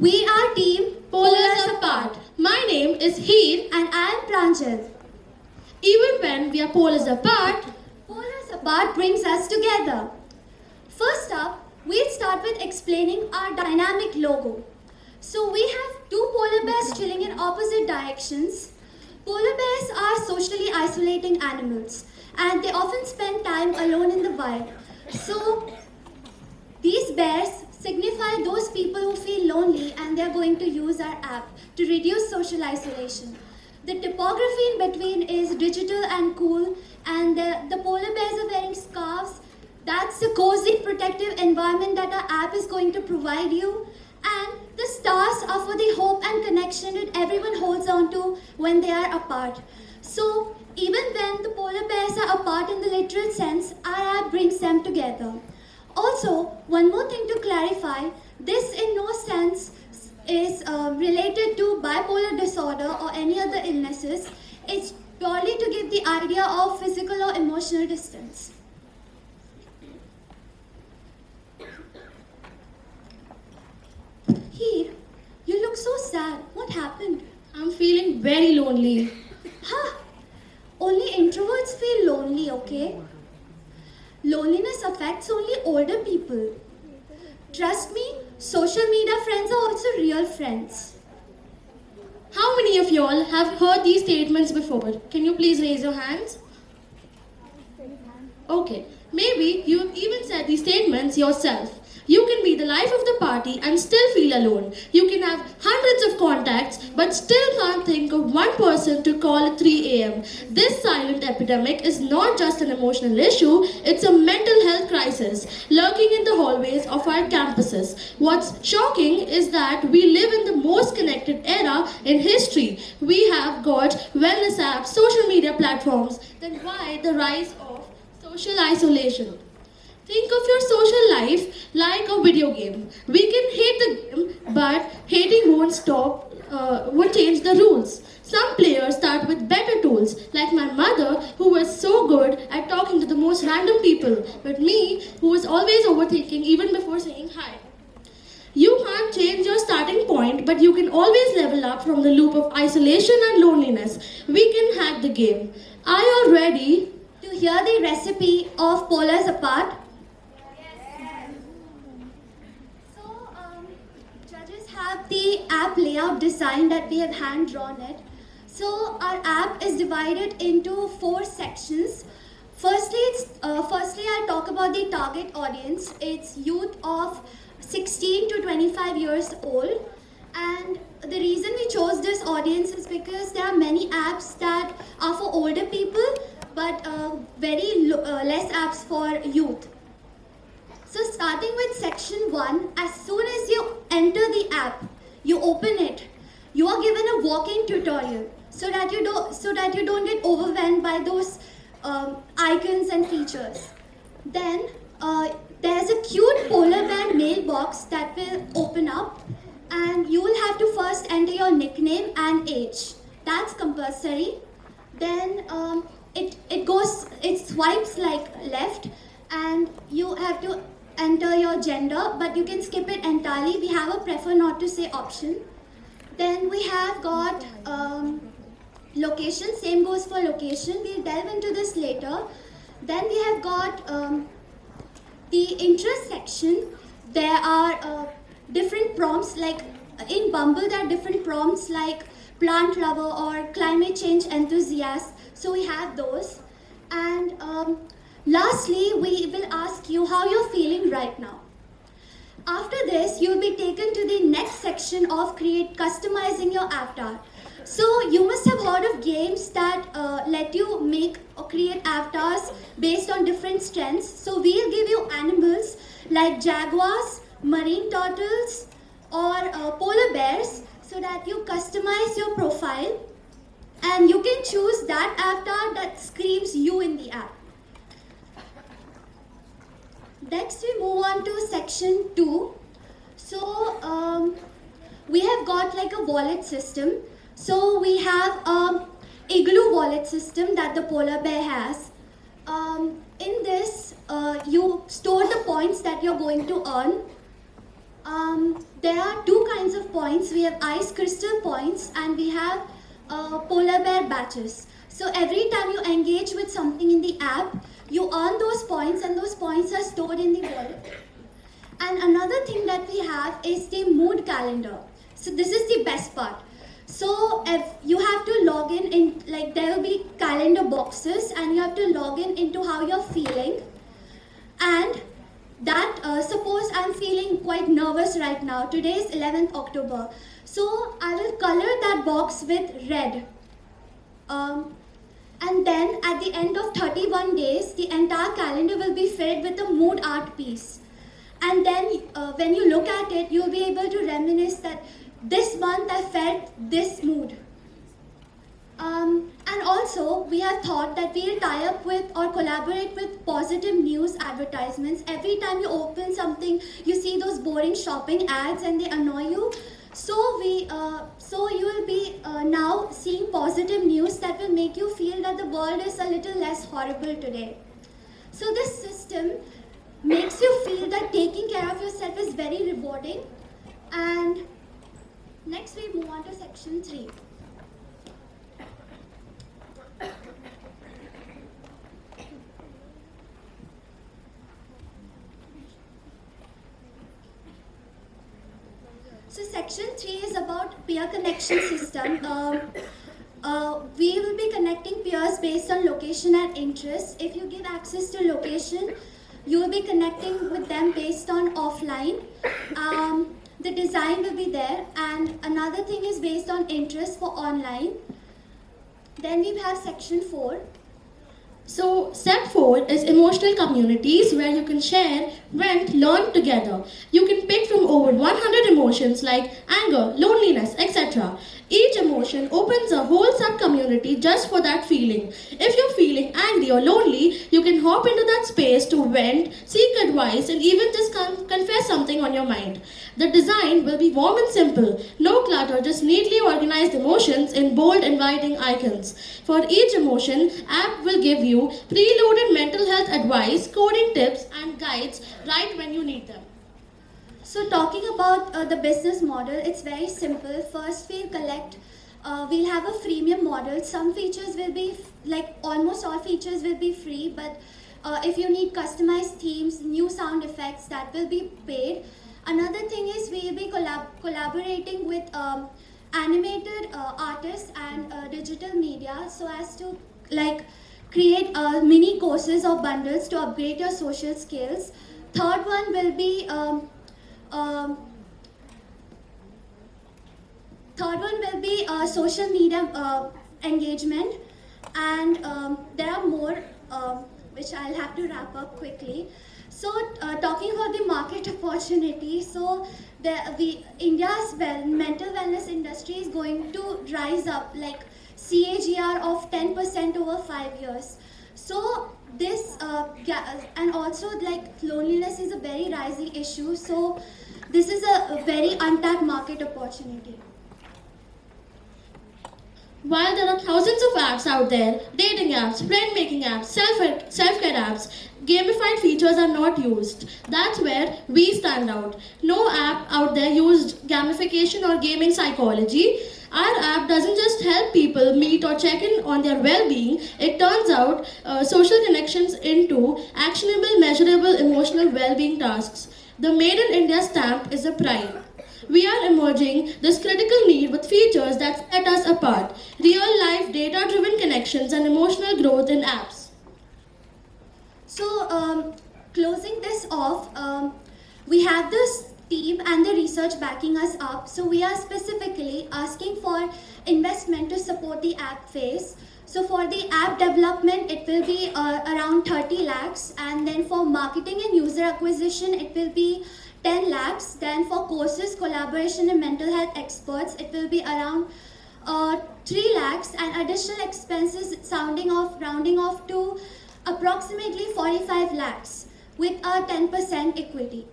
We are team Polars apart. My name is Heer. and I am Pranjal. Even when we are polars apart, Polars apart brings us together. First up, we'll start with explaining our dynamic logo. So we have two polar bears chilling in opposite directions. Polar bears are socially isolating animals and they often spend time alone in the wild. So these bears signify those people who feel lonely and they are going to use our app to reduce social isolation. The typography in between is digital and cool, and the polar bears are wearing scarves. That's the cozy protective environment that our app is going to provide you. And the stars are for the hope and connection that everyone holds on to when they are apart. So even when the polar bears are apart in the literal sense, our app brings them together. Also, one more thing to clarify, this in no sense is related to bipolar disorder or any other illnesses. It's purely to give the idea of physical or emotional distance. Heer, you look so sad. What happened? I'm feeling very lonely. Huh? Only introverts feel lonely, okay? Loneliness affects only older people. Trust me, social media friends are also real friends. How many of y'all have heard these statements before? Can you please raise your hands? Okay, maybe you've even said these statements yourself. You can be the life of the party and still feel alone. You can have hundreds of contacts but still can't think of one person to call at 3 a.m. This silent epidemic is not just an emotional issue, it's a mental health crisis lurking in the hallways of our campuses. What's shocking is that we live in the most connected era in history. We have got wellness apps, social media platforms, then why the rise of social isolation? Think of your social life like a video game. We can hate the game, but hating won't change the rules. Some players start with better tools, like my mother, who was so good at talking to the most random people, but me, who was always overthinking even before saying hi. You can't change your starting point, but you can always level up from the loop of isolation and loneliness. We can hack the game. Are you ready? To hear the recipe of polars apart, judges have the app layout design that we have hand drawn it. So our app is divided into 4 sections. Firstly, I'll talk about the target audience. It's youth of 16 to 25 years old. And the reason we chose this audience is because there are many apps that are for older people, but less apps for youth. So starting with section 1, as soon as you enter the app, you open it, you are given a walking tutorial so that you don't get overwhelmed by those icons and features. Then there's a cute polar bear mailbox that will open up, and you will have to first enter your nickname and age. That's compulsory. Then it swipes like left, and you have to enter your gender, but you can skip it entirely. We have a prefer not to say option. Then we have got location, same goes for location. We'll delve into this later. Then we have got the interest section. There are different prompts, like in Bumble there are different prompts like plant lover or climate change enthusiast. So we have those. And lastly, we will ask you how you're feeling right now. After this, you'll be taken to the next section of customizing your avatar. So you must have heard of games that let you make or create avatars based on different strengths. So we'll give you animals like jaguars, marine turtles, or polar bears so that you customize your profile and you can choose that avatar that screams you in the app. Next we move on to section 2. So we have got like a wallet system. So we have igloo wallet system that the polar bear has. In this, you store the points that you're going to earn. there are two kinds of points. We have ice crystal points and we have polar bear badges. So every time you engage with something in the app, you earn those points and those points are stored in the wallet. And another thing that we have is the mood calendar. So this is the best part. So if you have to log in, like there will be calendar boxes and you have to log in into how you're feeling. And that, suppose I'm feeling quite nervous right now. Today is 11th October. So I will color that box with red. And then at the end of 31 days, the entire calendar will be filled with a mood art piece. And then when you look at it, you'll be able to reminisce that this month I felt this mood. And also, we have thought that we'll tie up with or collaborate with positive news advertisements. Every time you open something, you see those boring shopping ads and they annoy you. So you will be now seeing positive news that will make you feel that the world is a little less horrible today. So this system makes you feel that taking care of yourself is very rewarding. And next we move on to section 3. So section 3 is about peer connection system. We will be connecting peers based on location and interest. If you give access to location, you will be connecting with them based on offline. The design will be there, and another thing is based on interest for online. Then we have section 4. So, step 4 is emotional communities where you can share, vent, learn together. You can pick from over 100 emotions like anger, loneliness, etc. Each emotion opens a whole sub-community just for that feeling. If you're feeling angry or lonely, you can hop into that space to vent, seek advice, and even just confess something on your mind. The design will be warm and simple. No clutter, just neatly organized emotions in bold, inviting icons. For each emotion, app will give you preloaded mental health advice, coding tips, and guides right when you need them. So talking about the business model, it's very simple. First we'll have a freemium model. Some features will be, like almost all features will be free, but if you need customized themes, new sound effects, that will be paid. Another thing is we'll be collaborating with animated artists and digital media so as to create mini courses or bundles to upgrade your social skills. Third one will be social media engagement, and there are more which I'll have to wrap up quickly. So talking about the market opportunity, so India's mental wellness industry is going to rise up like CAGR of 10% over 5 years. So this and also like loneliness is a very rising issue. So this is a very untapped market opportunity. While there are thousands of apps out there, dating apps, friend making apps, self-care apps, gamified features are not used. That's where we stand out. No app out there used gamification or gaming psychology. Our app doesn't just help people meet or check in on their well-being. It turns out social connections into actionable, measurable, emotional well-being tasks. The Made in India stamp is a pride. We are emerging this critical need with features that set us apart. Real-life, data-driven connections and emotional growth in apps. So, closing this off, we have this team and the research backing us up. So we are specifically asking for investment to support the app phase. So for the app development, it will be around 30 lakhs. And then for marketing and user acquisition, it will be 10 lakhs. Then for courses, collaboration and mental health experts, it will be around 3 lakhs. And additional expenses rounding off to approximately 45 lakhs with a 10% equity.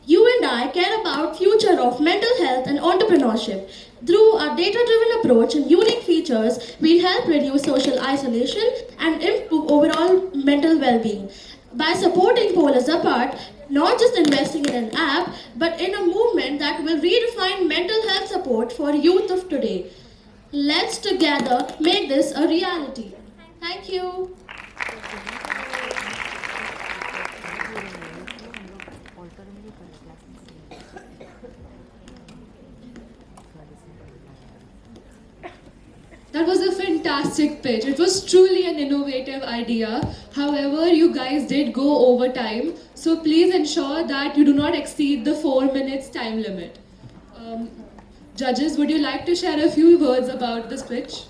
You and I care about future of mental health and entrepreneurship. Through our data-driven approach and unique features, we'll help reduce social isolation and improve overall mental well-being. by supporting Polars Apart, not just investing in an app, but in a movement that will redefine mental health support for youth of today. Let's together make this a reality. Thank you. That was a fantastic pitch. It was truly an innovative idea. However, you guys did go over time, so please ensure that you do not exceed the 4 minutes time limit. Judges, would you like to share a few words about this pitch?